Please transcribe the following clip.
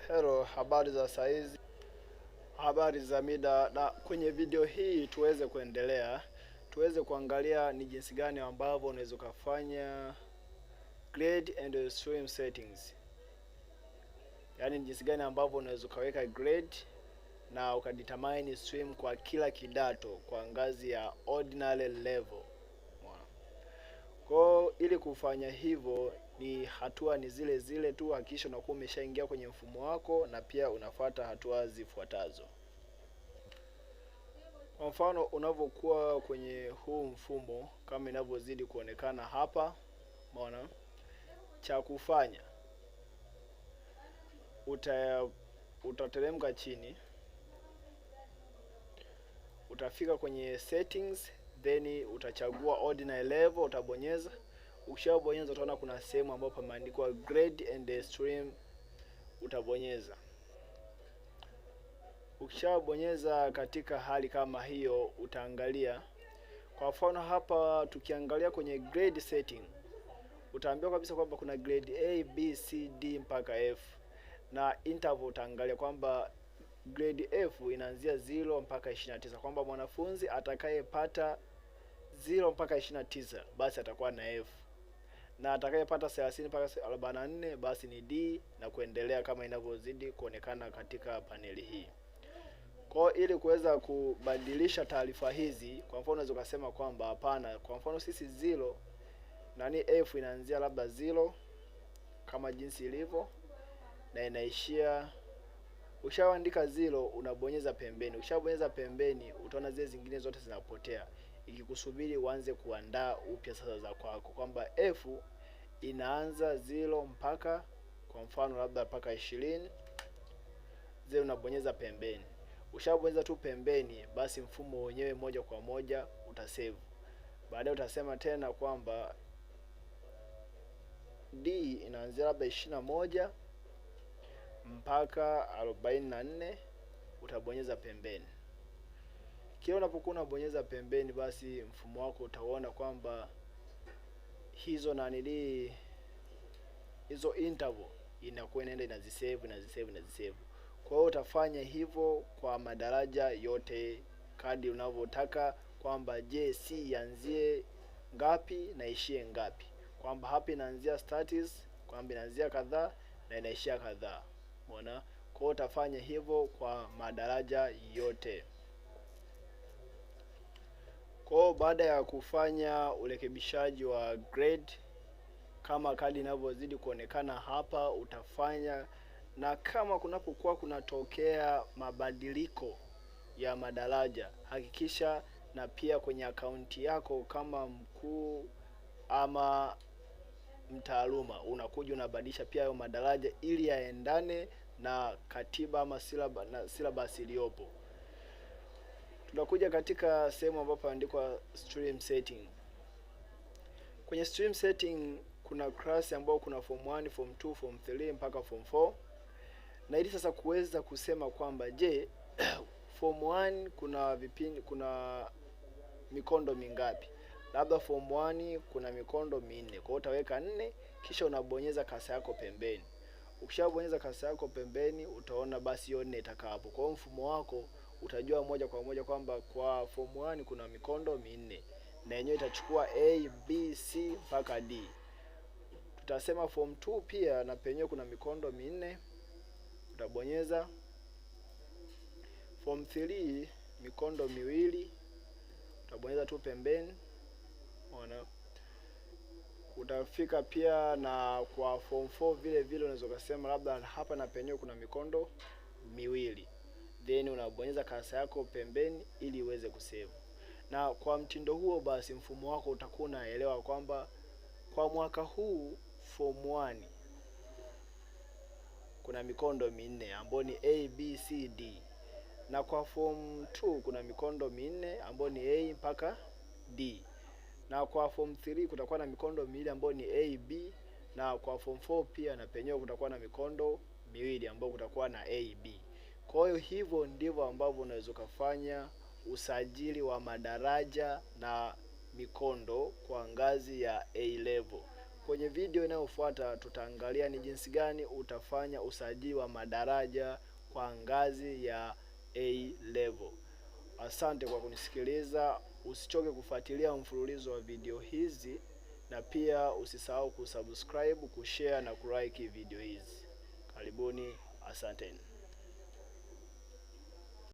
Hello, habari za saizi, habari za mida. Na kwenye video hii tuweze kuangalia ni jinsi gani ambavyo unaweza kufanya grade and stream settings. Yaani jinsi gani ambavyo unaweza kaweka grade na ukadetermine stream kwa kila kidato kwa ngazi ya ordinary level. Kwa ili kufanya hivyo ni hatua ni zile zile tu, hakikisha unakuwa umeshaingia kwenye mfumo wako na pia unafuata hatua zifuatazo. Kwa mfano unavyokuwa kwenye huu mfumo kama inavyozidi kuonekana hapa, umeona? Cha kufanya utateremka chini, utafika kwenye settings, then utachagua ordinary level, utabonyeza. Ukishabonyeza utaona kuna sehemu ambapo pameandikwa grade and stream, utabonyeza. Ukishabonyeza katika hali kama hiyo utaangalia. Kwa mfano hapa tukiangalia kwenye grade setting, utaambiwa kabisa kwamba kuna grade A, B, C, D mpaka F. Na interval utaangalia kwamba grade F inaanzia 0 mpaka 29, kwamba mwanafunzi atakayepata 0 mpaka 29 basi atakuwa na F. Na atakayepata 30 mpaka 44 basi ni D, na kuendelea kama inavyozidi kuonekana katika paneli hii. Kwa ili kuweza kubadilisha taarifa hizi, kwa mfano unaweza kusema kwamba hapana, kwa mfano sisi 0 nani F inaanzia labda 0 kama jinsi ilivyo na inaishia. Ukishaandika 0 unabonyeza pembeni. Ukishabonyeza pembeni utaona zile zingine zote zinapotea, ikikusubiri uanze kuandaa upya sasa za kwako, kwamba F inaanza 0 mpaka kwa mfano labda mpaka 20, zile unabonyeza pembeni. Ukishabonyeza tu pembeni basi mfumo wenyewe moja kwa moja utasave. Baadaye utasema tena kwamba D inaanzia labda 21 mpaka 44, utabonyeza pembeni. Kila unapokuwa unabonyeza pembeni basi mfumo wako utaona kwamba hizo hizo interval inakuwa inaenda inazisave. Kwa hiyo utafanya hivyo kwa madaraja yote kadi unavyotaka, kwamba je, C ianzie ngapi na ishie ngapi, kwamba hapa inaanzia status, kwamba inaanzia kadhaa na inaishia kadhaa. Umeona? Kwa hiyo utafanya hivyo kwa madaraja yote. Kwa hiyo baada ya kufanya urekebishaji wa grade kama kadi inavyozidi kuonekana hapa utafanya, na kama kunapokuwa kunatokea mabadiliko ya madaraja, hakikisha na pia kwenye akaunti yako kama mkuu ama mtaaluma unakuja unabadilisha pia hayo madaraja ili yaendane na katiba ama syllabus iliyopo. Tunakuja katika sehemu ambapo inaandikwa stream setting. Kwenye stream setting kuna class ambao kuna form 1, form 2, form 3 mpaka form 4. Na ili sasa kuweza kusema kwamba je, form 1 kuna mikondo mingapi? Labda form 1 kuna mikondo 4. Kwa hiyo utaweka 4 kisha unabonyeza kasa yako pembeni. Ukishabonyeza kasa yako pembeni utaona basi hiyo 4 itakaa hapo. Kwa hiyo mfumo wako utajua moja kwa moja kwamba kwa form 1 kuna mikondo 4 na yenyewe itachukua A, B, C mpaka D. Tutasema form 2 pia na penyewe kuna mikondo 4, utabonyeza. Form 3 mikondo 2, utabonyeza tu pembeni. Unaona? Utafika pia na kwa form 4 vile vile unaweza kusema labda hapa na penyewe kuna mikondo 2, then unabonyeza kasa yako pembeni ili iweze kusave. Na kwa mtindo huo basi mfumo wako utakuwa unaelewa kwamba kwa mwaka huu form 1 kuna mikondo 4 ambayo ni A, B, C, D, na kwa form 2 kuna mikondo 4 ambayo ni A mpaka D, na kwa form 3 kutakuwa na mikondo 2 ambayo ni A, B, na kwa form 4 pia na penyewe kutakuwa na mikondo 2 ambayo kutakuwa na A, B. Kwa hiyo hivyo ndivyo ambavyo unaweza kufanya usajili wa madaraja na mikondo kwa ngazi ya A level. Kwenye video inayofuata tutaangalia ni jinsi gani utafanya usajili wa madaraja kwa ngazi ya A level. Asante kwa kunisikiliza. Usichoke kufuatilia mfululizo wa video hizi, na pia usisahau kusubscribe, kushare na kulike video hizi. Karibuni, asanteni.